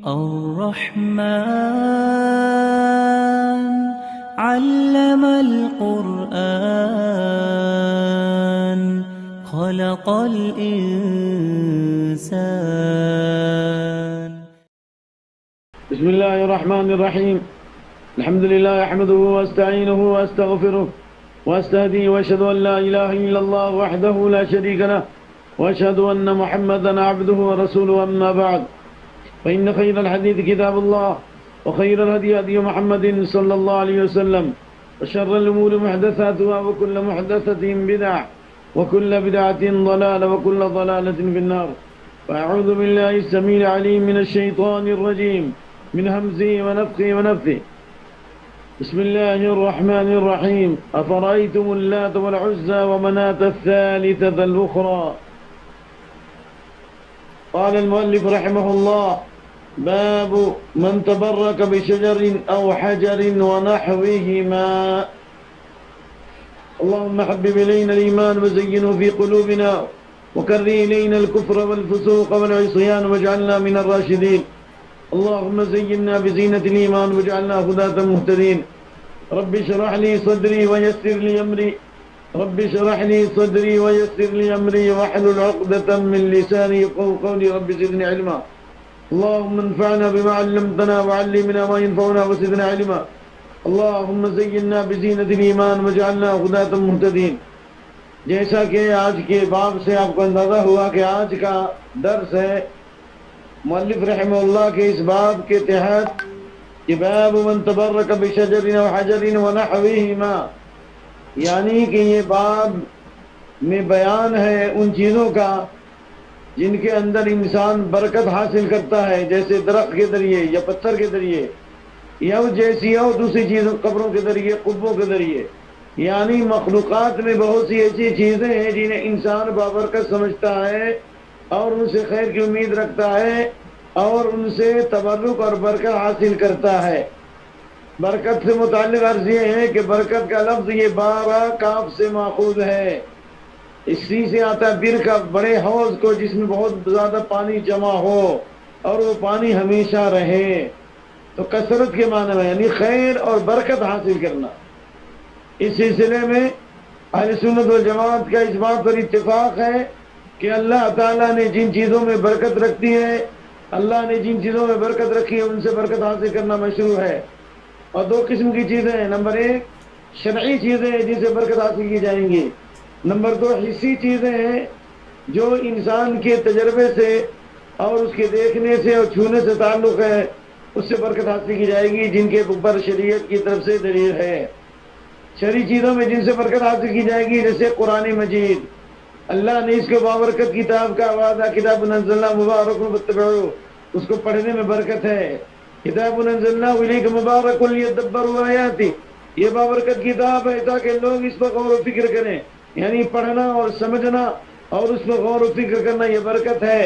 الرحمن علم القرآن خلق الإنسان. بسم الله الرحمن الرحيم. الحمد لله أحمده واستعينه واستغفره واستهديه واشهد أن لا إله إلا الله وحده لا شريك له واشهد أن محمدا عبده ورسوله. أما بعد، فإن خير الحديث كتاب الله وخير الهدي هدي محمد صلى الله عليه وسلم وشر الأمور محدثاتها وكل محدثة بدعة وكل بدعة ضلالة وكل ضلالة في النار. فأعوذ بالله السميع العليم من الشيطان الرجيم من همزه ونفخه ونفثه. بسم الله الرحمن الرحيم. أفرأيتم اللات والعزى ومناة الثالثة الأخرى. قال المؤلف رحمه الله: باب من تبرك بشجر أو حجر ونحوهما. اللهم حبب إلينا الإيمان وزينه في قلوبنا وكره إلينا الكفر والفسوق والعصيان واجعلنا من الراشدين. اللهم زينا بزينة الإيمان واجعلنا هداة مهتدين. رب اشرح لي صدري ويسر لي أمري رب اشرح لي صدري ويسر لي أمري واحلل عقدة من لساني يفقهوا قولي. رب زدني علما. اللهم انفعنا بما علمتنا وعلمنا ما ينفعنا وزدنا علما. اللهم زينا بزينة الإيمان واجعلنا هداة مهتدين. جیسا کہ آج کے باب سے آپ کو اندازہ ہوا کہ آج کا درس ہے مؤلف رحمہ اللہ کے اس باب کے تحت کہ باب من تبرک بشجر و حجر ونحوہما، یعنی کہ یہ باب میں بیان ہے ان چیزوں کا جن کے اندر انسان برکت حاصل کرتا ہے، جیسے درخت کے ذریعے یا پتھر کے ذریعے یا جیسی اور دوسری چیزوں قبروں کے ذریعے قبوں کے ذریعے. یعنی مخلوقات میں بہت سی ایسی چیزیں ہیں جنہیں انسان بابرکت سمجھتا ہے اور ان سے خیر کی امید رکھتا ہے اور ان سے تبرک اور برکت حاصل کرتا ہے. برکت سے متعلق عرض یہ ہے کہ برکت کا لفظ یہ بارہ کاف سے ماخوذ ہے. اسی سے آتا ہے بر کا، بڑے حوض کو جس میں بہت زیادہ پانی جمع ہو اور وہ پانی ہمیشہ رہے. تو کثرت کے معنی میں یعنی خیر اور برکت حاصل کرنا. اس سلسلے میں اہل سنت والجماعت کا اس بات پر اتفاق ہے کہ اللہ تعالیٰ نے جن چیزوں میں برکت رکھتی ہے، اللہ نے جن چیزوں میں برکت رکھی ہے ان سے برکت حاصل کرنا مشروع ہے. اور دو قسم کی چیزیں ہیں. نمبر ایک شرعی چیزیں ہیں جن سے برکت حاصل کی جائیں گی. نمبر دو حسی چیزیں ہیں جو انسان کے تجربے سے اور اس کے دیکھنے سے اور چھونے سے تعلق ہے، اس سے برکت حاصل کی جائے گی جن کے اوپر شریعت کی طرف سے دلیل ہے. شرعی چیزوں میں جن سے برکت حاصل کی جائے گی جیسے قرآن مجید، اللہ نے اس کو بابرکت کتاب کا وعدہ، کتاب انزلنا مبارک فاتبعوہ، اس کو پڑھنے میں برکت ہے. کتاب انزلنا الیک مبارک لیدبروا آیاتہ، یہ بابرکت کتاب ہے تاکہ لوگ اس پر غور و فکر کریں. یعنی پڑھنا اور سمجھنا اور اس پر غور و فکر کرنا یہ برکت ہے.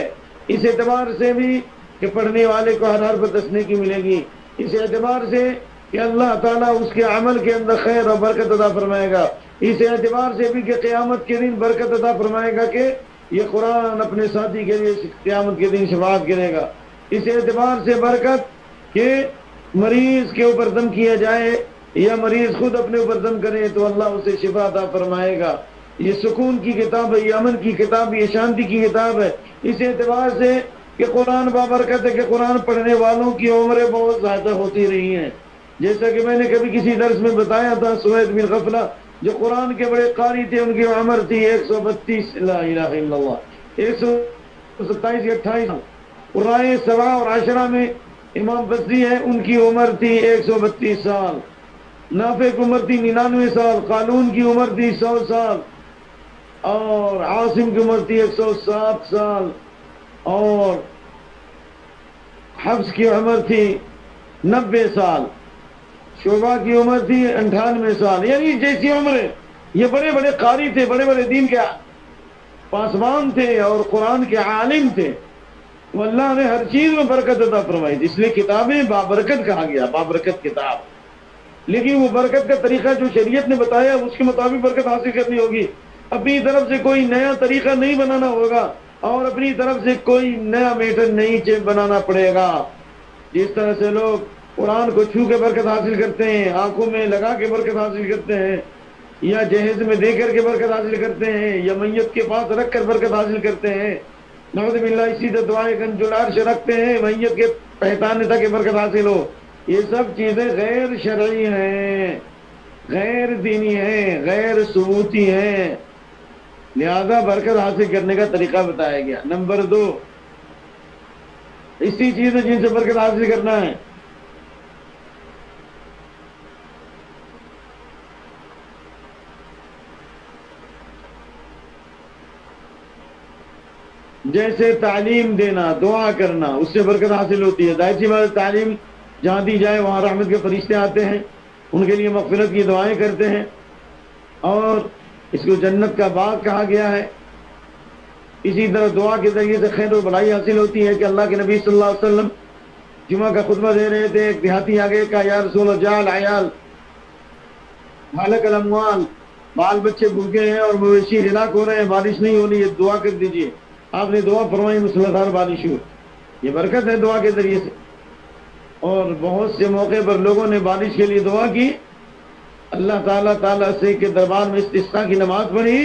اس اعتبار سے بھی کہ پڑھنے والے کو ہر حرف تسنیکی ملے گی، اس اعتبار سے کہ اللہ تعالیٰ اس کے عمل کے اندر خیر اور برکت عطا فرمائے گا، اس اعتبار سے بھی کہ قیامت کے دن برکت عطا فرمائے گا کہ یہ قرآن اپنے ساتھی کے لیے قیامت کے دن شفاعت کرے گا. اس اعتبار سے برکت کہ مریض کے اوپر دم کیا جائے یا مریض خود اپنے اوپر دم کرے تو اللہ اسے شفا عطا فرمائے گا. یہ سکون کی کتاب ہے، یہ امن کی کتاب، یہ شانتی کی کتاب ہے. اس اعتبار سے کہ قرآن بابرکت ہے کہ قرآن پڑھنے والوں کی عمریں بہت زیادہ ہوتی رہی ہیں. جیسا کہ میں نے کبھی کسی درس میں بتایا تھا، سوید بن غفلہ جو قرآن کے بڑے قاری تھے، ان کی عمر تھی 132، لا الہ الا اللہ، 127 یا 28. قرآن سبع اور عشرہ میں امام بصری ہے، ان کی عمر تھی 132 سال. نافع کی عمر تھی 99 سال. قالون کی عمر تھی 100 سال اور عاصم کی عمر تھی 107 سال اور حفص کی عمر تھی 90 سال. شعبہ کی عمر تھی 98 سال. یعنی جیسی عمریں، یہ بڑے بڑے قاری تھے، بڑے بڑے دین کے پاسبان تھے اور قرآن کے عالم تھے. وہ اللہ نے ہر چیز میں برکت عطا فرمائی تھی، اس لیے کتابیں بابرکت کہا گیا، بابرکت کتاب. لیکن وہ برکت کا طریقہ جو شریعت نے بتایا اس کے مطابق برکت حاصل کرنی ہوگی. اپنی طرف سے کوئی نیا طریقہ نہیں بنانا ہوگا اور اپنی طرف سے کوئی نیا میٹر نہیں بنانا پڑے گا. جس طرح سے لوگ قرآن کو چھو کے برکت حاصل کرتے ہیں، آنکھوں میں لگا کے برکت حاصل کرتے ہیں، یا جہیز میں دے کر کے برکت حاصل کرتے ہیں، یا میت کے پاس رکھ کر برکت حاصل کرتے ہیں، نعوذ باللہ اسی طرح دعائیں گنج العرش رکھتے ہیں میت کے پہچانے تک برکت حاصل ہو، یہ سب چیزیں غیر شرعی ہیں، غیر دینی ہیں، غیر ثبوتی ہیں، لہذا برکت حاصل کرنے کا طریقہ بتایا گیا۔ نمبر 2، اسی چیز جن سے برکت حاصل کرنا ہے، جیسے تعلیم دینا، دعا کرنا، اس سے برکت حاصل ہوتی ہے۔ ظاہر سی بات ہے، تعلیم جہاں دی جائے وہاں رحمت کے فرشتے آتے ہیں، ان کے لیے مغفرت کی دعائیں کرتے ہیں، اور اس کو جنت کا باغ کہا گیا ہے۔ اسی طرح دعا کے ذریعے سے خیر و بھلائی حاصل ہوتی ہے کہ اللہ کے نبی صلی اللہ علیہ وسلم جمعہ کا خطبہ دے رہے تھے، ایک دیہاتی آگے کہا یا رسول اللہ جعل عیال ہلک الاموال، بال بچے بھوکے ہیں اور مویشی ہلاک ہو رہے ہیں، بارش نہیں ہو رہی ہے، دعا کر دیجئے۔ آپ نے دعا فرمائی، مسلسل بارش ہوئی، یہ برکت ہے دعا کے ذریعے سے۔ اور بہت سے موقع پر لوگوں نے بارش کے لیے دعا کی، اللہ تعالیٰ سے کے دربار میں استسقاء کی نماز پڑھی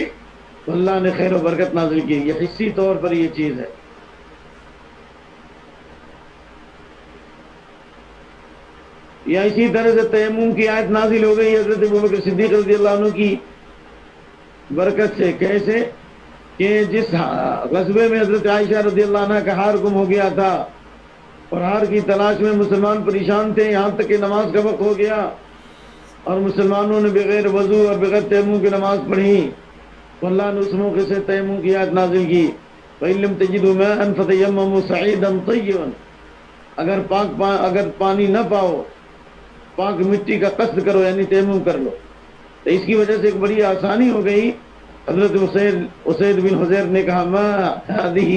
تو اللہ نے خیر و برکت نازل کی۔ یہ حصی طور پر یہ چیز ہے۔ یا اسی طرح سے تیمم کی آیت نازل ہو گئی حضرت ابوبکر صدیق رضی اللہ عنہ کی برکت سے۔ کیسے کہ جس غزوے میں حضرت عائشہ رضی اللہ عنہ کا ہار گم ہو گیا تھا اور ہار کی تلاش میں مسلمان پریشان تھے، یہاں تک کہ نماز کا وقت ہو گیا اور مسلمانوں نے بغیر وضو اور بغیر تیمم کی نماز پڑھی تو اللہ نے اس موقع سے تیمم کی آیت نازل کی، فَإِن لَّمْ تَجِدُوا مَاءً فَتَيَمَّمُوا صَعِيدًا طَيِّبًا، اگر پانی نہ پاؤ، پاک مٹی کا قصد کرو، یعنی تیمم کر لو۔ تو اس کی وجہ سے ایک بڑی آسانی ہو گئی۔ حضرت اسید بن حضیر نے کہا ما هذه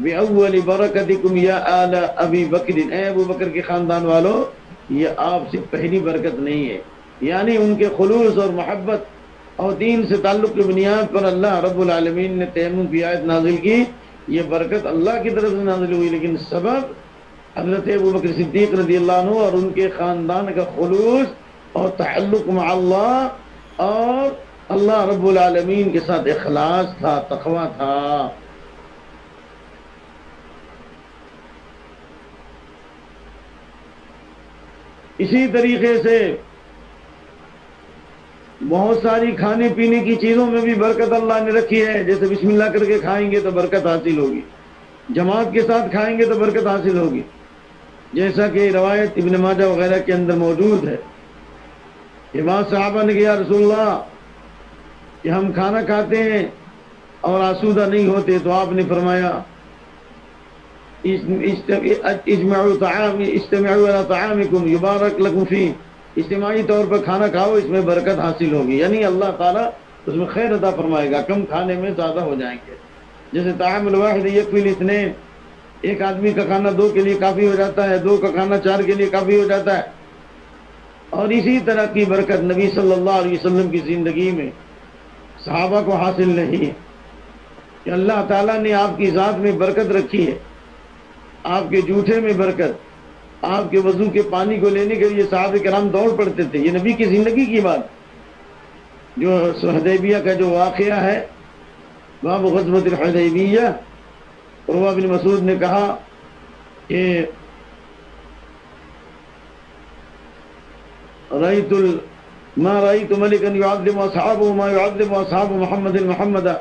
بأول برکتکم یا آل ابی بکر، اے ابو بکر کے خاندان والو، یہ آپ سے پہلی برکت نہیں ہے، یعنی ان کے خلوص اور محبت اور دین سے تعلق کی بنیاد پر اللہ رب العالمین نے تیمم کی آیت نازل کی۔ یہ برکت اللہ کی طرف سے نازل ہوئی، لیکن سبب حضرت ابوبکر صدیق رضی اللہ عنہ اور ان کے خاندان کا خلوص اور تعلق مع اللہ اور اللہ رب العالمین کے ساتھ اخلاص تھا، تقوی تھا۔ اسی طریقے سے بہت ساری کھانے پینے کی چیزوں میں بھی برکت اللہ نے رکھی ہے، جیسے بسم اللہ کر کے کھائیں گے تو برکت حاصل ہوگی، جماعت کے ساتھ کھائیں گے تو برکت حاصل ہوگی، جیسا کہ روایت ابن ماجہ وغیرہ کے اندر موجود ہے۔ یہ بات صحابہ نے کہا یا رسول اللہ کہ ہم کھانا کھاتے ہیں اور آسودہ نہیں ہوتے، تو آپ نے فرمایا اجتمعوا علی طعامکم یبارک لکم فیہ، اجتماعی طور پر کھانا کھاؤ، اس میں برکت حاصل ہوگی، یعنی اللہ تعالیٰ اس میں خیر عطا فرمائے گا، کم کھانے میں زیادہ ہو جائیں گے۔ جیسے طعام الواحد یکفی الاثنین، ایک آدمی کا کھانا 2 کے لیے کافی ہو جاتا ہے، 2 کا کھانا 4 کے لیے کافی ہو جاتا ہے۔ اور اسی طرح کی برکت نبی صلی اللہ علیہ وسلم کی زندگی میں صحابہ کو حاصل نہیں کہ اللہ تعالیٰ نے آپ کی ذات میں برکت رکھی ہے، آپ کے جوٹے میں برکت، آپ کے وضو کے پانی کو لینے کے لیے صحابہ کرام دوڑ پڑتے تھے۔ یہ نبی کی زندگی کی بات، جو حدیبیہ کا جو واقعہ ہے، باب غزوۃ الحدیبیہ، عروہ بن مسعود نے کہا کہ ما رأيت ملكا يعظم أصحابه ما يعظم أصحاب محمد محمدا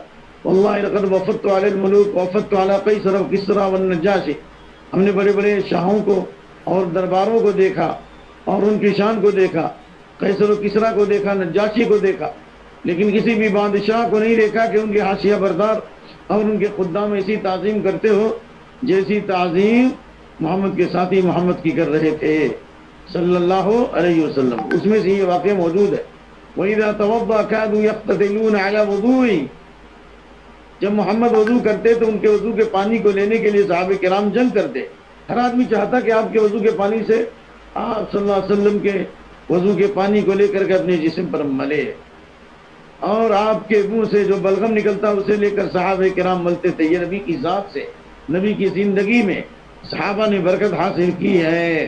والله لقد وفدت على الملوك وفدت على قیصر وکسریٰ والنجاشی، ہم نے بڑے بڑے شاہوں کو اور درباروں کو دیکھا اور ان کی شان کو دیکھا، قیصر و کسریٰ کو دیکھا، نجاشی کو دیکھا، لیکن کسی بھی بادشاہ کو نہیں دیکھا کہ ان کے حاشیہ بردار اور ان کے خدام ایسی تعظیم کرتے ہو جیسی تعظیم محمد کے ساتھی محمد کی کر رہے تھے صلی اللہ علیہ وسلم۔ اس میں سے یہ واقعہ موجود ہے، وَإِذَا تَوَضَّأَ كَادُوا يَقْتَتِلُونَ عَلَى وُضُوئِهِ، جب محمد وضو کرتے تو ان کے وضو کے پانی کو لینے کے لیے صحابہ کرام جنگ کرتے۔ ہر آدمی چاہتا کہ آپ کے وضو کے پانی سے آپ صلی اللہ علیہ وسلم کے وضو کے پانی کو لے کر کے اپنے جسم پر ملے، اور آپ کے منہ سے جو بلغم نکلتا اسے لے کر صحابہ کرام ملتے تھے۔ یہ نبی کی ذات سے، نبی کی زندگی میں صحابہ نے برکت حاصل کی ہے۔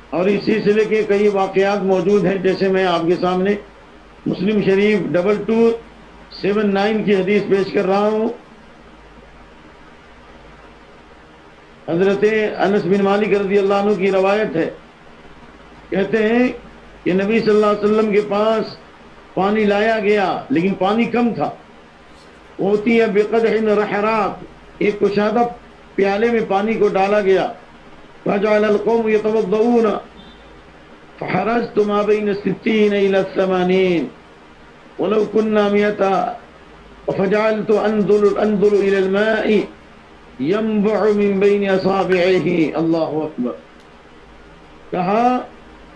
اور اس سلسلے کے کئی واقعات موجود ہیں، جیسے میں آپ کے سامنے مسلم شریف 2279 کی حدیث پیش کر رہا ہوں۔ حضرت انس بن مالک رضی اللہ عنہ کی روایت ہے، کہتے ہیں کہ نبی صلی اللہ علیہ وسلم کے پاس پانی لایا گیا لیکن پانی کم تھا۔ ہوتی ہے بقدح رحرات، ایک کشادہ پیالے میں پانی کو ڈالا گیا۔ فجعل القوم يتوضؤون فحرزت ما بين 60 إلى 80 ولو كنا 100 فجعلت انظر إلى الماء ينبع من بين أصابعه۔ اللہ اکبر۔ کہا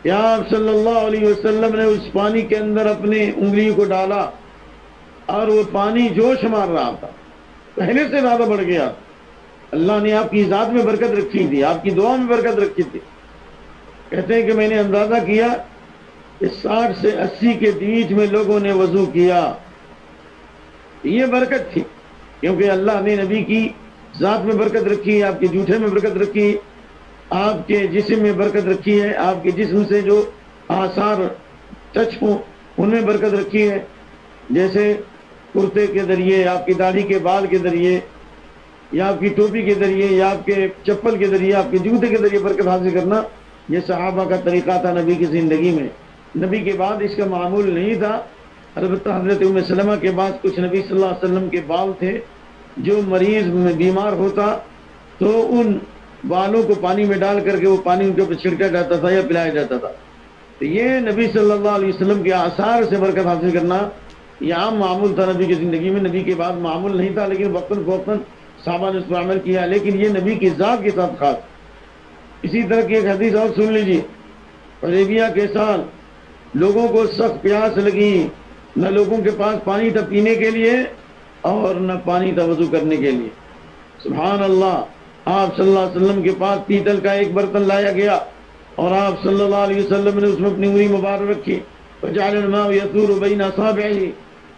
کہ آپ صلی اللہ علیہ وسلم نے اس پانی کے اندر اپنے انگلی کو ڈالا اور وہ پانی جوش مار رہا تھا، پہلے سے زیادہ بڑھ گیا۔ اللہ نے آپ کی ذات میں برکت رکھی تھی، آپ کی دعا میں برکت رکھی تھی۔ کہتے ہیں کہ میں نے اندازہ کیا کہ 60 سے 80 کے بیچ میں لوگوں نے وضو کیا۔ یہ برکت تھی، کیونکہ اللہ نے نبی کی ذات میں برکت رکھی، آپ کے جوٹے میں برکت رکھی، آپ کے جسم میں برکت رکھی ہے، آپ کے جسم سے جو آثار ٹچ ہوں ان میں برکت رکھی ہے، جیسے کرتے کے ذریعے، آپ کی داڑھی کے بال کے ذریعے، یا آپ کی ٹوپی کے ذریعے، یا آپ کے چپل کے ذریعے، آپ کے جوتے کے ذریعے برکت حاصل کرنا، یہ صحابہ کا طریقہ تھا نبی کی زندگی میں۔ نبی کے بعد اس کا معمول نہیں تھا، البتہ حضرت ام سلمہ کے بعد کچھ نبی صلی اللہ علیہ وسلم کے بال تھے، جو مریض بیمار ہوتا تو ان بالوں کو پانی میں ڈال کر کے وہ پانی ان کے اوپر چھڑکا جاتا تھا یا پلایا جاتا تھا۔ تو یہ نبی صلی اللہ علیہ وسلم کے آثار سے برکت حاصل کرنا یہ عام معمول تھا نبی کی زندگی میں، نبی کے بعد معمول نہیں تھا، لیکن وقتاً فوقتاً صحابہ نے اس پر عمل کیا، لیکن یہ نبی کی ذات کے ساتھ خاص۔ اسی طرح کی ایک حدیث اور سن لیجیے، حدیبیہ کے سال لوگوں کو سخت پیاس لگی، نہ لوگوں کے پاس پانی تھا پینے کے لیے اور نہ پانی تھا وضو کرنے کے لیے۔ سبحان اللہ، آپ صلی اللہ علیہ وسلم کے پاس پیتل کا ایک برتن لایا گیا اور آپ صلی اللہ علیہ وسلم نے اس میں اپنی انگلی مبارک رکھی، فجعل الماء يثور بين اصابعه،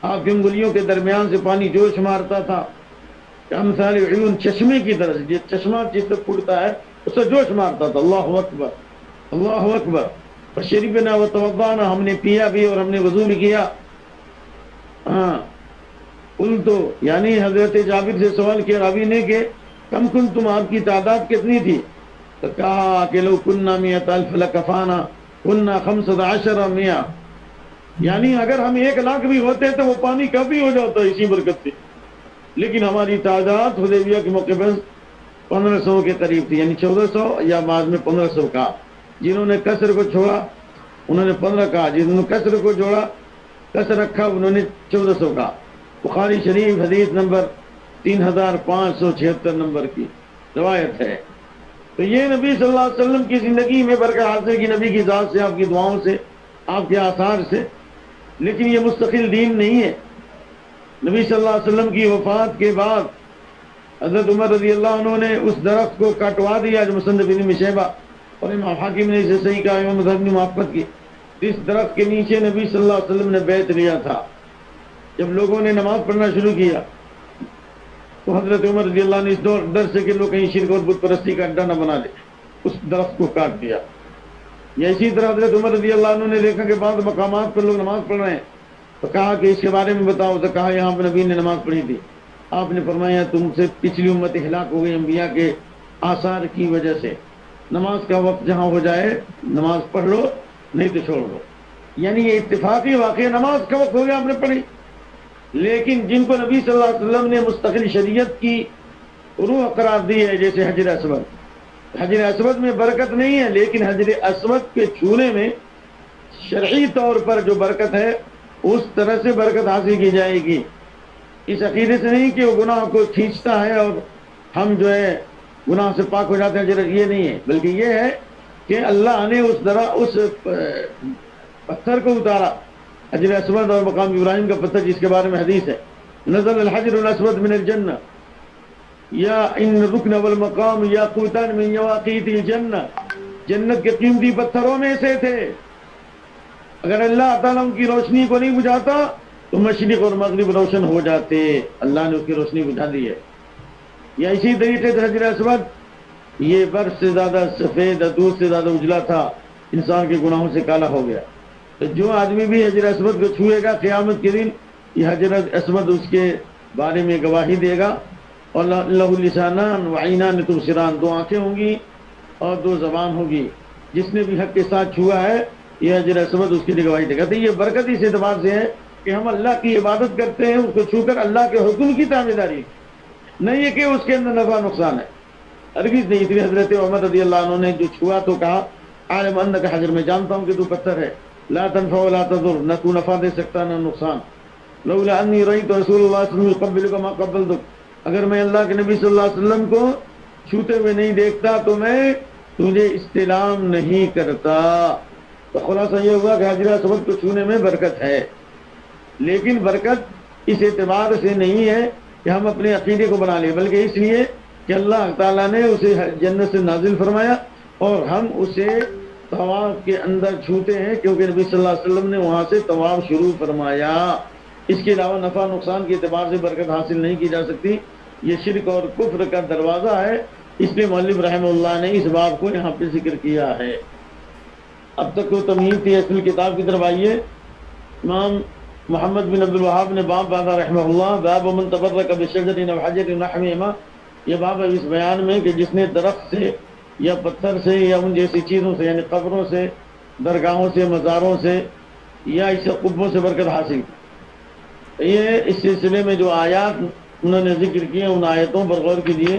آپ کی انگلیوں کے درمیان سے پانی جوش مارتا تھا، امثال عیون، چشمے کی طرح سے، جس چشمہ جس سے پھوٹتا ہے اس سے جوش مارتا تھا۔ اللہ اکبر، اللہ اکبر۔ فشربنا وتوضانا، ہم نے پیا بھی اور ہم نے وضو بھی کیا۔ تو یعنی حضرت جابر سے سوال کیا راوی نے کہ کم کنتم، آپ کی تعداد کتنی تھی؟ تو کہا کہ لو کننا 100 الف لکفانا کننا 15 100، یعنی اگر ہم 1,00,000 بھی ہوتے تو وہ پانی کافی ہو جاتا اسی برکت سے، لیکن ہماری تعداد حدیبیہ کے موقع پر 1500 کے قریب تھی، یعنی 1400 یا بعد میں 1500 کہا۔ جنہوں نے کسر کو چھوڑا انہوں نے 15 کہا، جنہوں نے کسر کو جوڑا کسر رکھا انہوں نے 1400 کہا۔ بخاری شریف حدیث نمبر 3576 نمبر کی روایت ہے۔ تو یہ نبی صلی اللہ علیہ وسلم کی زندگی میں برکت حاصل کی، نبی کی ذات سے، آپ کی دعاؤں سے، آپ کے آثار سے، لیکن یہ مستقل دین نہیں ہے۔ نبی صلی اللہ علیہ وسلم کی وفات کے بعد حضرت عمر رضی اللہ عنہ نے اس درخت کو کٹوا دیا جو مصنف ابن شیبہ اور امام حاکم نے اسے صحیح کہا، امام مذہب نے موافقت کی۔ اس درخت کے نیچے نبی صلی اللہ علیہ وسلم نے بیعت لیا تھا۔ جب لوگوں نے نماز پڑھنا شروع کیا تو حضرت عمر رضی اللہ عنہ اس ڈر سے کہ لوگ کہیں شرک اور بت پرستی کا اڈا نہ بنا لے اس درخت کو کاٹ دیا۔ یا اسی طرح حضرت عمر رضی اللہ عنہ نے دیکھا کہ بعض مقامات پر لوگ نماز پڑھ رہے ہیں تو کہا کہ اس کے بارے میں بتاؤ، تو کہا یہاں پر نبی نے نماز پڑھی تھی۔ آپ نے فرمایا تم سے پچھلی امت ہلاک ہو گئی انبیاء کے آثار کی وجہ سے، نماز کا وقت جہاں ہو جائے نماز پڑھ لو نہیں تو چھوڑ دو۔ یعنی یہ اتفاقی واقعہ، نماز کا وقت ہو گیا آپ نے پڑھی، لیکن جن کو نبی صلی اللہ علیہ وسلم نے مستقل شریعت کی روح قرار دی ہے، جیسے حجر اسود، حجر اسود میں برکت نہیں ہے، لیکن حجر اسود کے چھونے میں شرعی طور پر جو برکت ہے اس طرح سے برکت حاصل کی جائے گی۔ اس عقیدے سے نہیں کہ وہ گناہ کو کھینچتا ہے اور ہم جو ہے گناہ سے پاک ہو جاتے ہیں، یہ نہیں ہے، بلکہ یہ ہے کہ اللہ نے اس پتھر کو اتارا، حجر اسود اور مقام ابراہیم کا پتھر، جس کے بارے میں حدیث ہے نزل الحجر الاسود من الجنہ یا ان الرکن والمقام یاقوتان من یواقیت الجنہ، جنت کے قیمتی پتھروں میں سے تھے۔ اگر اللہ تعالیٰ ان کی روشنی کو نہیں بجھاتا تو مشرق اور مغرب روشن ہو جاتے، اللہ نے اس کی روشنی بجھا دی ہے۔ یا اسی طریقے سے حجر اسود یہ برف سے زیادہ سفید اور دودھ سے زیادہ اجلا تھا، انسان کے گناہوں سے کالا ہو گیا۔ تو جو آدمی بھی حجر اسود کو چھوئے گا قیامت کے دن، یہ حجر اسود اس کے بارے میں گواہی دے گا۔ اور لہ لسانان و عینان تبصران، دو آنکھیں ہوں گی اور دو زبان ہوگی، جس نے بھی حق کے ساتھ چھوا ہے یہ حجر اسود اس کی گواہی دے گا۔ تو یہ برکت اس اعتبار سے ہے کہ ہم اللہ کی عبادت کرتے ہیں، اس کو چھو کر اللہ کے حکم کی تابعداری، نہیں ہے کہ اس کے اندر نفع نقصان ہے، ہرگز نہیں۔ اس لیے حضرت عمر رضی اللہ عنہ نے جو چھوا تو کہا عالم انک حجر، میں جانتا ہوں کہ تو پتھر ہے، لا تنفع ولا تضر، نہ تو نفع دے سکتا نہ نقصان۔ لولا انی رأیت رسول اللہ صلی اللہ علیہ وسلم یقبلک ما قبلتک، اگر میں اللہ کے نبی صلی اللہ علیہ وسلم کو چھوتے ہوئے نہیں دیکھتا تو میں تجھے استلام نہیں کرتا۔ تو خلاصہ یہ ہوا کہ حجر اسود کو چھونے میں برکت ہے، لیکن برکت اس اعتبار سے نہیں ہے کہ ہم اپنے عقیدے کو بنا لیں، بلکہ اس لیے کہ اللہ تعالیٰ نے اسے جنت سے نازل فرمایا اور ہم اسے طواف کے اندر چھوتے ہیں، کیونکہ نبی صلی اللہ علیہ وسلم نے وہاں سے طواف شروع فرمایا۔ اس کے علاوہ نفع نقصان کے اعتبار سے برکت حاصل نہیں کی جا سکتی، یہ شرک اور کفر کا دروازہ ہے، اس لیے مؤلف رحمہ اللہ نے اس باب کو یہاں پہ ذکر کیا ہے۔ اب تک تو تمہید تھی، اصل کتاب کی طرف آئیے۔ امام محمد بن عبد الوہاب نے باب باندھا رحمہ اللہ، باب من تبرک بشجر او حجر نحوہما، یہ باب ہے اس بیان میں کہ جس نے درخت سے یا پتھر سے یا ان جیسی چیزوں سے، یعنی قبروں سے، درگاہوں سے، مزاروں سے یا اس قبوں سے برکت حاصل کی۔ یہ اس سلسلے میں جو آیات انہوں نے ذکر کیے ان آیتوں پر غور کیجیے۔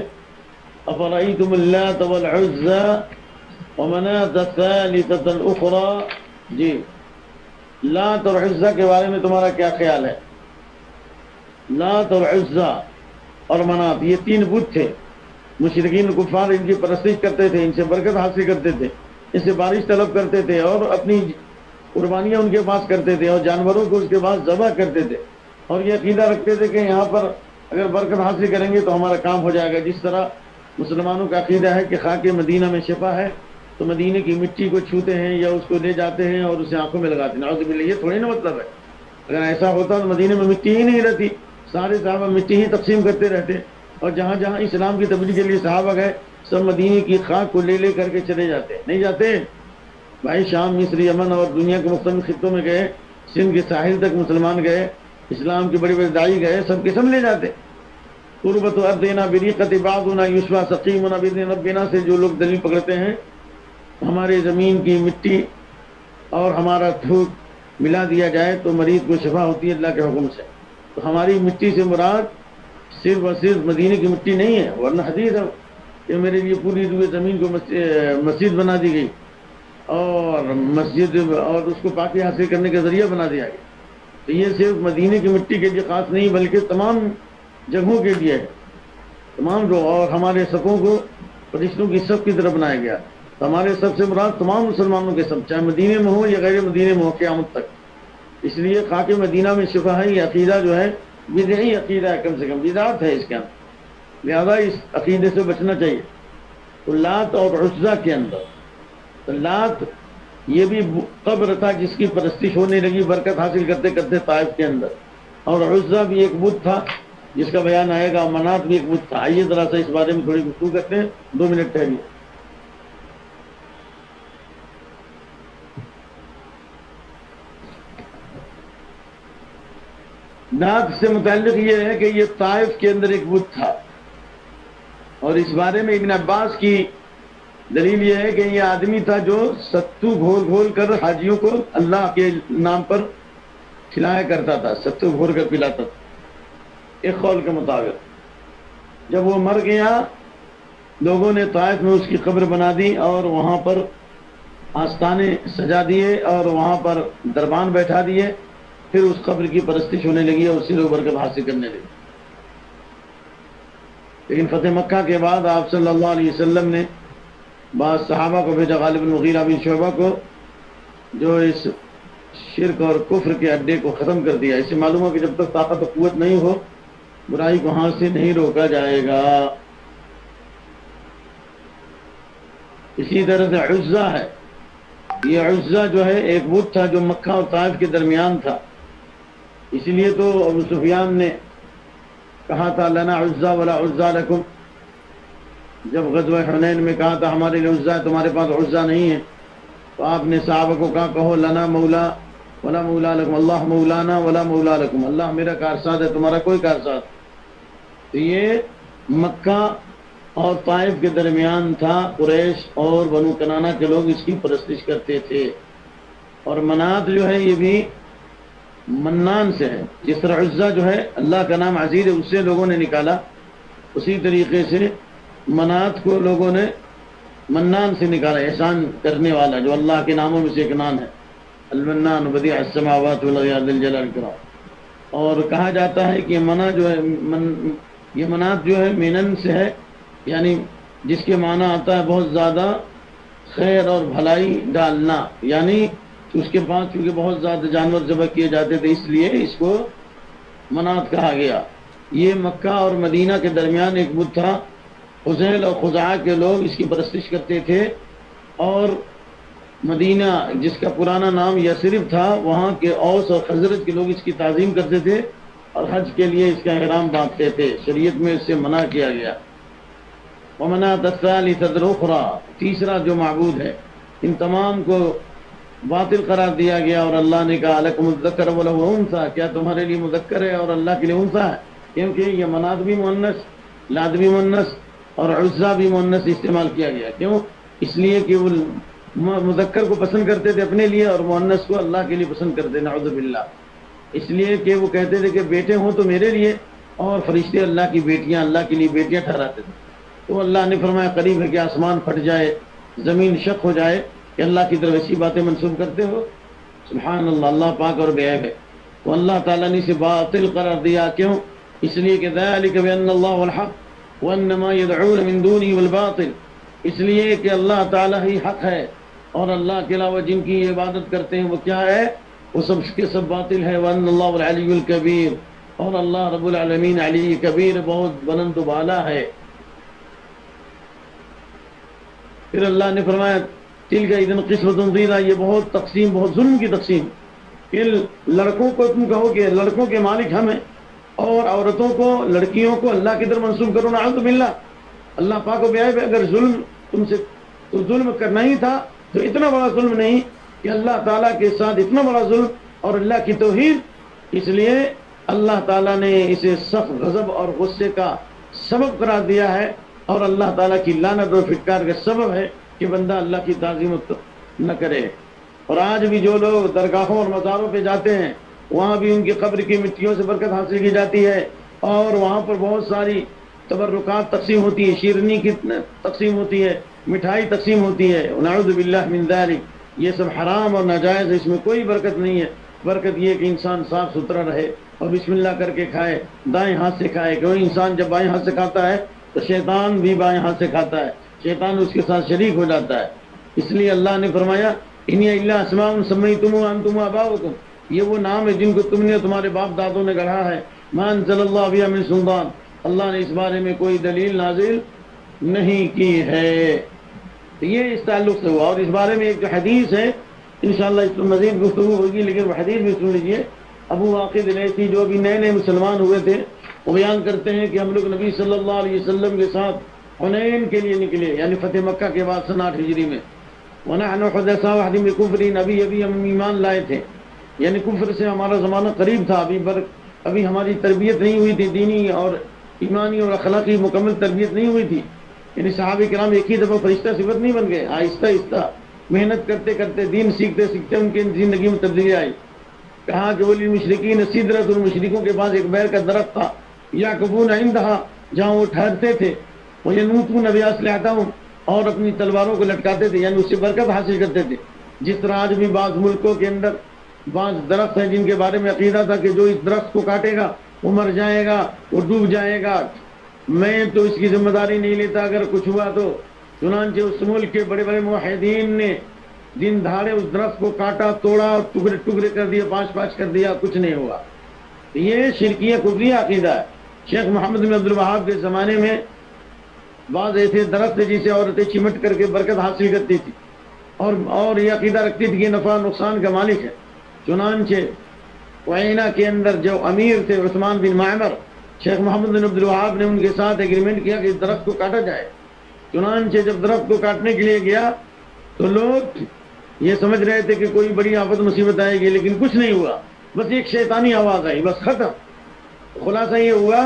افرأیتم اللات والعزى ومناة الثالثة الأخرى، جی لات اور عزہ کے بارے میں تمہارا کیا خیال ہے؟ لات اور عزہ اور منات یہ تین بت تھے، مشرکین کفار ان کی پرستش کرتے تھے، ان سے برکت حاصل کرتے تھے، ان سے بارش طلب کرتے تھے اور اپنی قربانیاں ان کے پاس کرتے تھے اور جانوروں کو اس کے پاس ذبح کرتے تھے، اور یہ عقیدہ رکھتے تھے کہ یہاں پر اگر برکت حاصل کریں گے تو ہمارا کام ہو جائے گا۔ جس طرح مسلمانوں کا عقیدہ ہے کہ خاک مدینہ میں شفا ہے، تو مدینے کی مٹی کو چھوتے ہیں یا اس کو لے جاتے ہیں اور اسے آنکھوں میں لگاتے ہیں۔ نعوذ باللہ، یہ تھوڑی نا مطلب ہے، اگر ایسا ہوتا تو مدینے میں مٹی ہی نہیں رہتی، سارے صحابہ مٹی ہی تقسیم کرتے رہتے، اور جہاں جہاں اسلام کی تبلیغ کے لیے صحابہ گئے سب مدینے کی خاک کو لے لے کر کے چلے جاتے، نہیں جاتے بھائی؟ شام، مصر، یمن اور دنیا کے مختلف خطوں میں گئے، سندھ کے ساحل تک مسلمان گئے، اسلام کے بڑے بڑے داعی گئے، سب کے سب لے جاتے۔ قربت ارضنا بریقت بعضنا یشفى سقیمنا باذن ربنا سے جو لوگ دلیل پکڑتے ہیں ہمارے زمین کی مٹی اور ہمارا تھوک ملا دیا جائے تو مریض کو شفا ہوتی ہے اللہ کے حکم سے، تو ہماری مٹی سے مراد صرف اور صرف مدینے کی مٹی نہیں ہے، ورنہ حدیث ہے کہ میرے لیے پوری روئے زمین کو مسجد بنا دی گئی اور مسجد اور اس کو پاکی حاصل کرنے کا ذریعہ بنا دیا گیا۔ تو یہ صرف مدینے کی مٹی کے لیے خاص نہیں بلکہ تمام جگہوں کے لیے ہے، تمام جو، اور ہمارے صفوں کو فرشتوں کی صف کی طرف بنایا گیا، تو ہمارے سب سے مراد تمام مسلمانوں کے سب، چاہے مدینے میں ہو یا غیر مدینے میں ہو، قیامت تک۔ اس لیے خاک مدینہ میں شفا ہے، یہ عقیدہ جو ہے بدعی عقیدہ ہے، کم سے کم بدعت ہے اس کے اندر، لہذا اس عقیدے سے بچنا چاہیے۔ تو لات اور عزہ کے اندر، تو لات یہ بھی قبر تھا جس کی پرستش ہونے لگی برکت حاصل کرتے کرتے طائف کے اندر، اور عزہ بھی ایک بت تھا جس کا بیان آئے گا، منات بھی ایک بت تھا۔ آئیے ذرا سا اس بارے میں تھوڑی گفتگو کرتے ہیں، 2 منٹ ٹھہریے۔ نات سے متعلق یہ ہے کہ یہ طائف کے اندر ایک بت تھا، اور اس بارے میں ابن عباس کی دلیل یہ ہے کہ یہ آدمی تھا جو ستو گھول گھول کر حاجیوں کو اللہ کے نام پر کھلایا کرتا تھا، ستو گھول کر پلاتا تھا ایک قول کے مطابق۔ جب وہ مر گیا لوگوں نے طائف میں اس کی قبر بنا دی اور وہاں پر آستانے سجا دیے اور وہاں پر دربان بیٹھا دیے، پھر اس قبر کی پرستش ہونے لگی اور اس سے لوگ برکت حاصل کرنے لگے۔ لیکن فتح مکہ کے بعد آپ صلی اللہ علیہ وسلم نے بعض صحابہ کو بھیجا، غالب بن مغیرہ بن شعبہ کو، جو اس شرک اور کفر کے اڈے کو ختم کر دیا۔ اس سے معلوم ہو کہ جب تک طاقت و قوت نہیں ہو برائی کو ہاتھ سے نہیں روکا جائے گا۔ اسی طرح سے عزہ ہے، یہ عزہ جو ہے ایک بت تھا جو مکہ اور طائف کے درمیان تھا، اس لیے تو ابو سفیان نے کہا تھا لنا عزہ ولا عزہ لکم، جب غزوہ حنین میں کہا تھا ہمارے لیے عزا ہے، تمہارے پاس عزا نہیں ہے، تو آپ نے صحابہ کو کہا کہو لنا مولا ولا مولا لکم، اللہ مولانا ولا مولا لکم، اللہ میرا کارساز ہے، تمہارا کوئی کارساز۔ تو یہ مکہ اور طائف کے درمیان تھا، قریش اور بنو کنانہ کے لوگ اس کی پرستش کرتے تھے۔ اور منات جو ہے یہ بھی منان سے ہے، جس طرح عزا جو ہے اللہ کا نام عزیز ہے اس سے لوگوں نے نکالا، اسی طریقے سے منات کو لوگوں نے منان سے نکالا، احسان کرنے والا، جو اللہ کے ناموں میں سے ایک نام ہے، المنان بدیع السماوات والارض ذی الجلال والاکرام۔ اور کہا جاتا ہے کہ منا جو ہے یہ منات جو ہے منن سے ہے، یعنی جس کے معنی آتا ہے بہت زیادہ خیر اور بھلائی ڈالنا، یعنی اس کے پاس چونکہ بہت زیادہ جانور ذبح کیے جاتے تھے اس لیے اس کو منات کہا گیا۔ یہ مکہ اور مدینہ کے درمیان ایک بت تھا، حذیل اور خزاعہ کے لوگ اس کی پرستش کرتے تھے، اور مدینہ جس کا پرانا نام یثرب تھا وہاں کے اوس اور خزرج کے لوگ اس کی تعظیم کرتے تھے اور حج کے لیے اس کا احرام باندھتے تھے، شریعت میں اس سے منع کیا گیا۔ ومناۃ الثالثۃ الاخری، تیسرا جو معبود ہے، ان تمام کو باطل قرار دیا گیا، اور اللہ نے کہا لکم الذکر ولہ انثی، کیا تمہارے لیے مذکر ہے اور اللہ کے لیے انثی ہے؟ کیونکہ یہ منات بھی مؤنث، لات بھی مؤنث اور عزا بھی مؤنث استعمال کیا گیا۔ کیوں؟ اس لیے کہ وہ مذکر کو پسند کرتے تھے اپنے لیے اور مؤنث کو اللہ کے لیے پسند کرتے، نعوذ باللہ۔ اس لیے کہ وہ کہتے تھے کہ بیٹے ہوں تو میرے لیے، اور فرشتے اللہ کی بیٹیاں اللہ کے لیے بیٹیاں ٹھہراتے تھے۔ تو اللہ نے فرمایا قریب ہے کہ آسمان پھٹ جائے، زمین شق ہو جائے کہ اللہ کی طرف ایسی باتیں منسوب کرتے ہو؟ سبحان اللہ، اللہ پاک اور بے عیب ہے۔ تو اللہ تعالیٰ نے اسے باطل قرار دیا، کیوں؟ اس لیے کہ ذالک بان اللہ هو الحق وان ما يدعون من دونه والباطل، اس لیے کہ اللہ تعالیٰ ہی حق ہے اور اللہ کے علاوہ جن کی عبادت کرتے ہیں وہ کیا ہے؟ وہ سب کے سب باطل ہے۔ وان اللہ العلی الکبیر، اور اللہ رب العالمین علی کبیر، بہت بلند و بالا ہے۔ پھر اللہ نے فرمایا تلک اذن قسمۃ ضیزیٰ، یہ بہت تقسیم، بہت ظلم کی تقسیم، کہ لڑکوں کو تم کہو کہ لڑکوں کے مالک ہم ہیں، اور عورتوں کو، لڑکیوں کو اللہ کی طرف منسوب کرو، نعوذ باللہ۔ اللہ پاک و بیعیب ہے، اگر ظلم تم سے تو ظلم کرنا ہی تھا تو اتنا بڑا ظلم نہیں کہ اللہ تعالیٰ کے ساتھ اتنا بڑا ظلم اور اللہ کی توحید۔ اس لیے اللہ تعالیٰ نے اسے سخت غضب اور غصے کا سبب قرار دیا ہے، اور اللہ تعالیٰ کی لعنت اور پھٹکار کا سبب ہے کہ بندہ اللہ کی تعظیم نہ کرے۔ اور آج بھی جو لوگ درگاہوں اور مزاروں پہ جاتے ہیں وہاں بھی ان کی قبر کی مٹیوں سے برکت حاصل کی جاتی ہے، اور وہاں پر بہت ساری تبرکات تقسیم ہوتی ہے، شیرنی کی تقسیم ہوتی ہے، مٹھائی تقسیم ہوتی ہے، نعوذ باللہ من ذالک۔ یہ سب حرام اور ناجائز ہے، اس میں کوئی برکت نہیں ہے۔ برکت یہ کہ انسان صاف ستھرا رہے اور بسم اللہ کر کے کھائے، دائیں ہاتھ سے کھائے۔ کوئی انسان جب بائیں ہاتھ سے کھاتا ہے تو شیطان بھی بائیں ہاتھ سے کھاتا ہے، شیطان اس کے ساتھ شریک ہو جاتا ہے۔ اس لیے اللہ نے فرمایا انہی الا اسماء سمیتموها انتم وآباؤکم، یہ وہ نام ہے جن کو تم نے، تمہارے باپ دادوں نے گڑھا ہے۔ ما انزل اللہ بہا من سلطان، اللہ نے اس بارے میں کوئی دلیل نازل نہیں کی ہے۔ تو یہ اس تعلق سے ہوا۔ اور اس بارے میں ایک جو حدیث ہے، انشاءاللہ اس پر مزید گفتگو ہوگی، لیکن وہ حدیث بھی سن لیجیے۔ ابو واقد لیثی جو ابھی نئے نئے مسلمان ہوئے تھے، وہ بیان کرتے ہیں کہ ہم لوگ نبی صلی اللہ علیہ وسلم کے ساتھ حنین کے لیے نکلے، یعنی فتح مکہ کے بعد سن 8 ہجری میں۔ وَنَحْنُ حُدَثَاءُ عَهْدٍ بِكُفْرٍ، ابھی ہم ایمان لائے تھے، یعنی کفر سے ہمارا زمانہ قریب تھا، ابھی ہماری تربیت نہیں ہوئی تھی، دینی اور ایمانی اور اخلاقی مکمل تربیت نہیں ہوئی تھی۔ یعنی صحابہ کرام ایک ہی دفعہ فرشتہ صفت نہیں بن گئے، آہستہ آہستہ محنت کرتے کرتے، دین سیکھتے سیکھتے ان کی زندگی میں تبدیلی آئی۔ کہا کہ وَلِلْمُشْرِكِينَ سِدْرَةٌ، مشرکوں کے پاس ایک بیر کا درخت تھا، یعکفون عندہا، جہاں وہ ٹھہرتے تھے، وَيَنُوتُونَ بِأَسْلِحَتَهُمْ، اور اپنی تلواروں کو لٹکاتے تھے، یعنی اس سے برکت حاصل کرتے تھے۔ جس طرح آج بھی بعض ملکوں کے اندر بعض درخت ہیں جن کے بارے میں عقیدہ تھا کہ جو اس درخت کو کاٹے گا وہ مر جائے گا، وہ ڈوب جائے گا، میں تو اس کی ذمہ داری نہیں لیتا اگر کچھ ہوا تو۔ چنانچہ اس ملک کے بڑے بڑے موحدین نے دن دھاڑے اس درخت کو کاٹا، توڑا، ٹکڑے ٹکڑے کر دیا، پانچ پانچ کر دیا، کچھ نہیں ہوا۔ یہ شرکیہ کفریہ عقیدہ ہے۔ شیخ محمد بن عبد الوہاب کے زمانے میں بعض ایسے درخت جسے عورتیں چمٹ کر کے برکت حاصل کرتی تھی، اور یہ عقیدہ رکھتی تھی کہ نفع نقصان کا مالک ہے۔ چنانچہ وعینہ کے اندر جو امیر تھے عثمان بن معمر، شیخ محمد بن عبد الوہاب نے ان کے ساتھ ایگریمنٹ کیا کہ اس درخت کو کاٹا جائے، چنانچہ جب درخت کو کاٹنے کے لیے گیا تو لوگ یہ سمجھ رہے تھے کہ کوئی بڑی آفت مصیبت آئے گی، لیکن کچھ نہیں ہوا، بس ایک شیطانی آواز آئی، بس ختم۔ خلاصہ یہ ہوا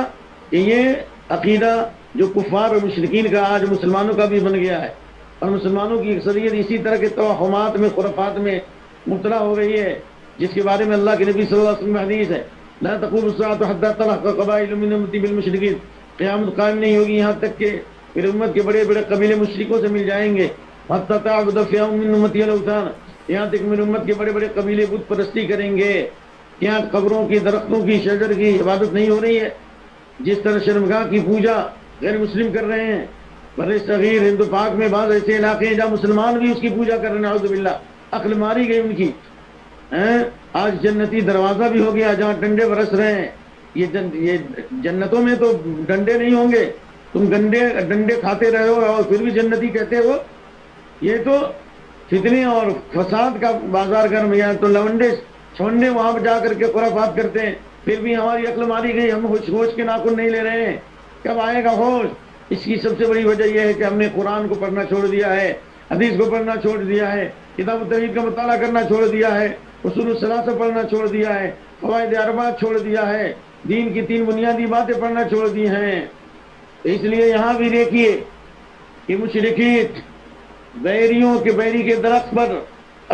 کہ یہ عقیدہ جو کفار اور مشرکین کا آج مسلمانوں کا بھی بن گیا ہے، اور مسلمانوں کی اکثریت اسی طرح کے توہمات میں، خرافات میں مبتلا ہو گئی ہے، جس کے بارے میں اللہ کے نبی صلی اللہ علیہ وسلم میں حدیث ہے، لا تقوم الساعة حتى تلحق قبائل من امتی بالمشرکین، قیامت قائم نہیں ہوگی یہاں تک کہ میری امت کے بڑے بڑے قبیلے مشرکوں سے مل جائیں گے، حتى تعبد فئام من امتی الاوثان، یہاں تک میری امت کے بڑے بڑے قبیلے بت پرستی کریں گے۔ یہاں قبروں کی، درختوں کی، شجر کی عبادت نہیں ہو رہی ہے، جس طرح شرمگاہ کی پوجا غیر مسلم کر رہے ہیں۔ بر صغیر ہند و پاک میں بعض ایسے علاقے ہیں جہاں مسلمان بھی اس کی پوجا کر رہے ہیں، نعوذ باللہ، عقل ماری گئی ان کی۔ آج جنتی دروازہ بھی ہو گیا جہاں ڈنڈے برس رہے ہیں۔ یہ جنتوں میں تو ڈنڈے نہیں ہوں گے، تم ڈنڈے کھاتے رہے ہو اور پھر بھی جنتی کہتے ہو۔ یہ تو فتنے اور فساد کا بازار گرم، یا تو لونڈے چھوڑنے وہاں پہ جا کر کے خرافات کرتے ہیں، پھر بھی ہماری عقل ماری گئی، ہم ہوش کے ناخن نہیں لے رہے ہیں۔ کب آئے گا ہوش؟ اس کی سب سے بڑی وجہ یہ ہے کہ ہم نے قرآن کو پڑھنا چھوڑ دیا ہے، حدیث کو پڑھنا چھوڑ دیا ہے، کتاب التوحید کا مطالعہ کرنا چھوڑ دیا ہے، اصول الثلاثہ پڑھنا چھوڑ دیا ہے، قواعد اربعہ چھوڑ دیا ہے، دین کی 3 بنیادی باتیں پڑھنا چھوڑ دی ہیں۔ اس لیے یہاں بھی دیکھیے کہ مشرکین بیری کے درخت پر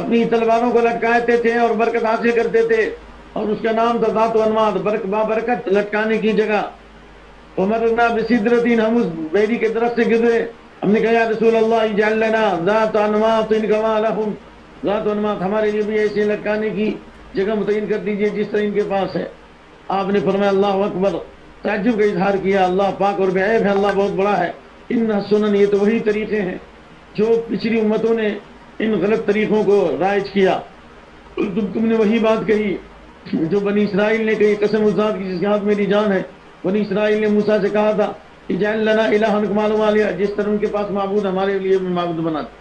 اپنی تلواروں کو لٹکاتے تھے اور برکت حاصل کرتے تھے، اور اس کا نام تھا ذات و انواد، بابرکت لٹکانے کی جگہ۔ ومرنا بسدرتین، ہم اس بیری کے درخت سے گزرے، ہم نے کہا یا رسول اللہ اجعل لنا ذات انواط کما لہم، ذات و انواط، ہمارے لیے بھی ایسے لٹکانے کی جگہ متعین کر دیجئے جس طرح ان کے پاس ہے۔ آپ نے فرمایا اللہ اکبر، تعجب کا اظہار کیا، اللہ پاک اور بے عیب ہے، اللہ بہت بڑا ہے۔ ان سنن، یہ تو وہی طریقے ہیں جو پچھلی امتوں نے ان غلط طریقوں کو رائج کیا۔ تم نے وہی بات کہی جو بنی اسرائیل نے کہی، قسم اس ذات کی جس کے ہاتھ میری جان ہے، بنی اسرائیل نے موسیٰ سے کہا تھا اجعل لنا الہا کما لہم آلہہ، جس طرح ان کے پاس معبود ہمارے لیے بھی معبود بنا دے۔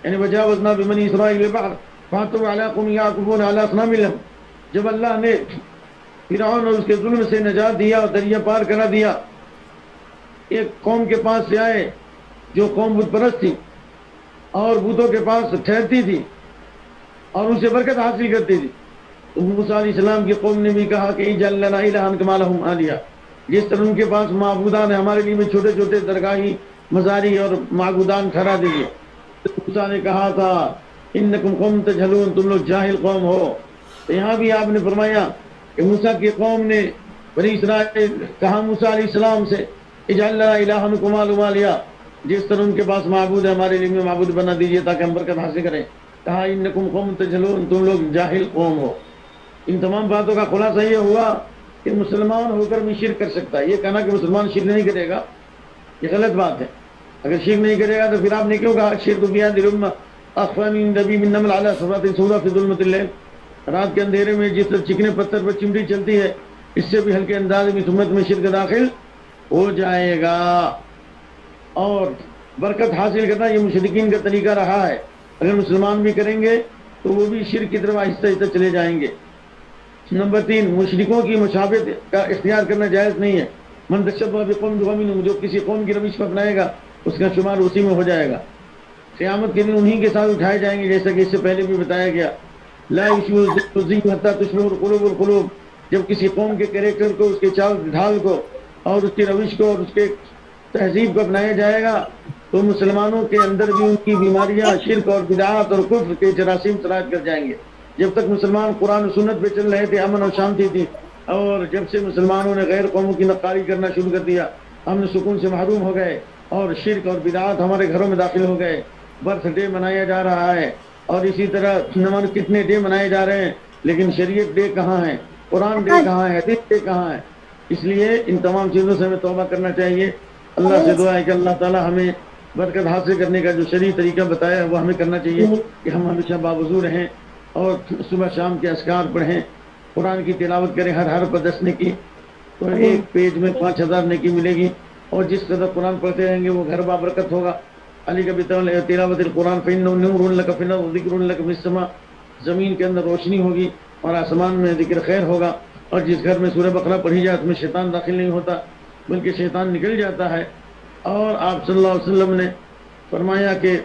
یعنی وجاوزنا ببنی اسرائیل البحر فاتوا علی قوم یعکفون علی اصنام لہم، جب اللہ نے فرعون اور اس کے ظلم سے نجات دیا اور دریا پار کرا دیا، ایک قوم کے پاس سے آئے جو قوم بت پرست تھی اور بتوں کے پاس ٹھہرتی تھی اور ان سے برکت حاصل کرتی تھی، تو موسیٰ علیہ السلام کی قوم نے بھی کہا کہ اجعل لنا الہا کما لہم آلہہ، جس طرح ان کے پاس معبودان ہیں ہمارے لیے بھی چھوٹے چھوٹے درگاہی، مزاری اور معبودان ٹھہرا دیجیے۔ موسیٰ نے کہا تھا انکم قوم تجہلون، تم لوگ جاہل قوم ہو۔ تو یہاں بھی آپ نے فرمایا کہ موسیٰ کی قوم نے بنی اسرائیل کہا موسیٰ علیہ السلام سے اجعل لنا الہا کما لہم آلہہ، جس طرح ان کے پاس معبود ہے ہمارے لیے بھی معبود بنا دیجیے تاکہ ہم برکت حاصل کریں۔ کہا انکم قوم تجہلون، تم لوگ جاہل قوم ہو۔ ان تمام باتوں کا خلاصہ یہ ہوا کہ مسلمان ہو کر بھی شرک کر سکتا ہے۔ یہ کہنا کہ مسلمان شرک نہیں کرے گا، یہ غلط بات ہے۔ اگر شرک نہیں کرے گا تو پھر آپ نے کیوں کہا شرک بیاد الامہ اخفی من دبیب النمل علی صفرۃ سوداء فی ظلمۃ اللیل، رات کے اندھیرے میں جس طرح چکنے پتھر پر چمٹی چلتی ہے، اس سے بھی ہلکے انداز میں سمت میں شرک داخل ہو جائے گا۔ اور برکت حاصل کرنا یہ مشرکین کا طریقہ رہا ہے، اگر مسلمان بھی کریں گے تو وہ بھی شرک کی طرف آہستہ آہستہ چلے جائیں گے۔ نمبر 3، مشرکوں کی مشابہت کا اختیار کرنا جائز نہیں ہے۔ من تشبہ بقوم فہو منہم، جو کسی قوم کی روش کو اپنائے گا اس کا شمار اسی میں ہو جائے گا۔ قیامت کے دن انہی کے ساتھ اٹھائے جائیں گے، جیسا کہ اس سے پہلے بھی بتایا گیا لا یشبہ الذی حتی تشبہ القلوب القلوب، جب کسی قوم کے کریکٹر کو، اس کے چال ڈھال کو اور اس کی روش کو اور اس کے تہذیب کو اپنایا جائے گا تو مسلمانوں کے اندر بھی ان کی بیماریاں، شرک اور بدعات اور کفر کے جراثیم تلاش کر جائیں گے۔ جب تک مسلمان قرآن و سنت پہ چل رہے تھے امن اور شانتی تھی، اور جب سے مسلمانوں نے غیر قوموں کی نقاری کرنا شروع کر دیا، ہم نے سکون سے محروم ہو گئے اور شرک اور بدعات ہمارے گھروں میں داخل ہو گئے۔ برتھ ڈے منایا جا رہا ہے اور اسی طرح کتنے ڈے منائے جا رہے ہیں، لیکن شریعت ڈے کہاں ہے، قرآن ڈے کہاں ہے، حدیث ڈے کہاں ہے؟ اس لیے ان تمام چیزوں سے ہمیں توبہ کرنا چاہیے۔ اللہ سے دعا ہے کہ اللہ تعالی ہمیں برکت حاصل کرنے کا جو شرعی طریقہ بتایا ہے وہ ہمیں کرنا چاہیے، کہ ہم ہمیشہ باوضو رہیں اور صبح شام کے اذکار پڑھیں، قرآن کی تلاوت کریں ہر پر 10 نیکی، تو ایک پیج میں 5000 نیکی ملے گی، اور جس قدر قرآن پڑھتے رہیں گے وہ گھر بابرکت ہوگا۔ علی کا تلاوت القرآن فإنہ نور لک فی الارض وذکر لک فی السماء، زمین کے اندر روشنی ہوگی اور آسمان میں ذکر خیر ہوگا۔ اور جس گھر میں سورہ بقرہ پڑھی جائے اس میں شیطان داخل نہیں ہوتا بلکہ شیطان نکل جاتا ہے۔ اور آپ صلی اللہ علیہ وسلم نے فرمایا کہ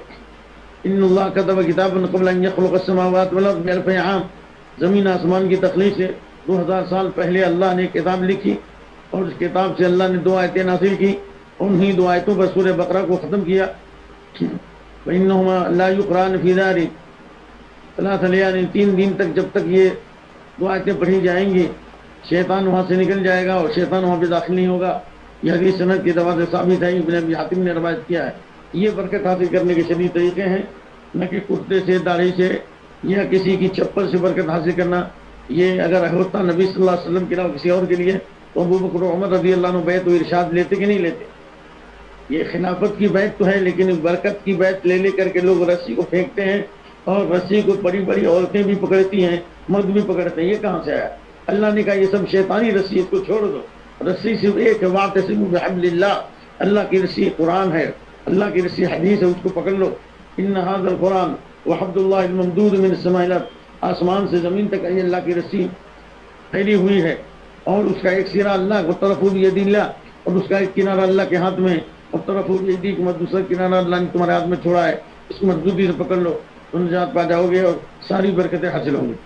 ان اللہ کتب کتاب قبل ان یخلق السماوات والارض بألف عام، زمین آسمان کی تخلیق سے 2000 سال پہلے اللہ نے کتاب لکھی، اور اس کتاب سے اللہ نے 2 آیتیں نازل کی، انہی 2 آیتوں پر سورہ بقرہ کو ختم کیا۔ فإنهما لا يقرأن في ذلك 3 لیال، 3 دن تک جب تک یہ 2 آیتیں پڑھی جائیں گی شیطان وہاں سے نکل جائے گا اور شیطان وہاں پہ داخل نہیں ہوگا۔ یہ حدیث سند کی دوا سے ثابت ہے، ابن ابی حاتم نے روایت کیا ہے۔ یہ برکت حاصل کرنے کے شدید طریقے ہیں، نہ کہ کرتے سے، داڑھی سے یا کسی کی چپل سے برکت حاصل کرنا۔ یہ اگر ہوتا نبی صلی اللہ علیہ وسلم کے علاوہ کسی اور کے لیے تو ابو بکر و عمر رضی اللہ عنہ بیعت و ارشاد لیتے کہ نہیں لیتے؟ یہ خلافت کی بیعت تو ہے، لیکن برکت کی بیعت لے لے کر کے لوگ رسی کو پھینکتے ہیں، اور رسی کو بڑی بڑی عورتیں بھی پکڑتی ہیں، مرد بھی پکڑتے ہیں۔ یہ کہاں سے آیا؟ اللہ نے کہا یہ سب شیطانی رسی، اس کو چھوڑ دو۔ رسی صرف ایک ہے، واعتصموا بحبل اللہ، اللہ کی رسی قرآن ہے، اللہ کی رسی حدیث ہے، اس کو پکڑ لو۔ ان ھذا القرآن وحبل اللہ الممدود من السماء الى الارض، آسمان سے زمین تک یہ اللہ کی رسی پھیلی ہوئی ہے، اور اس کا ایک سرا اللہ کو طرف بید اللہ، اور اس کا ایک کنارہ اللہ کے ہاتھ میں، اور طرف بیدی کو دوسرا کنارہ اللہ نے تمہارے ہاتھ میں چھوڑا ہے، اس کو مضبوطی سے پکڑ لو، تم نجات پا جاؤ گے اور ساری برکتیں حاصل ہوں گی۔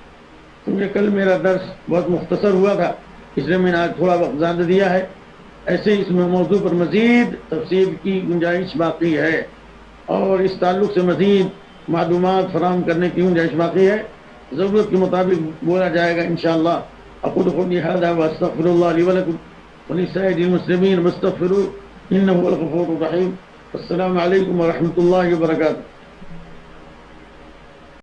کیونکہ کل میرا درس بہت مختصر ہوا تھا، اس لیے میں نے آج تھوڑا وقت زیادہ دیا ہے۔ ایسے اس میں موضوع پر مزید تفصیل کی گنجائش باقی ہے، اور اس تعلق سے مزید معلومات فراہم کرنے کی گنجائش باقی ہے، ضرورت کے مطابق بولا جائے گا انشاءاللہ۔ اقول قولی ھذا واستغفر اللہ لی ولکم ولسائر المسلمین فاستغفروہ انہ هو الغفور الرحیم۔ السلام علیکم ورحمۃ اللہ وبرکاتہ۔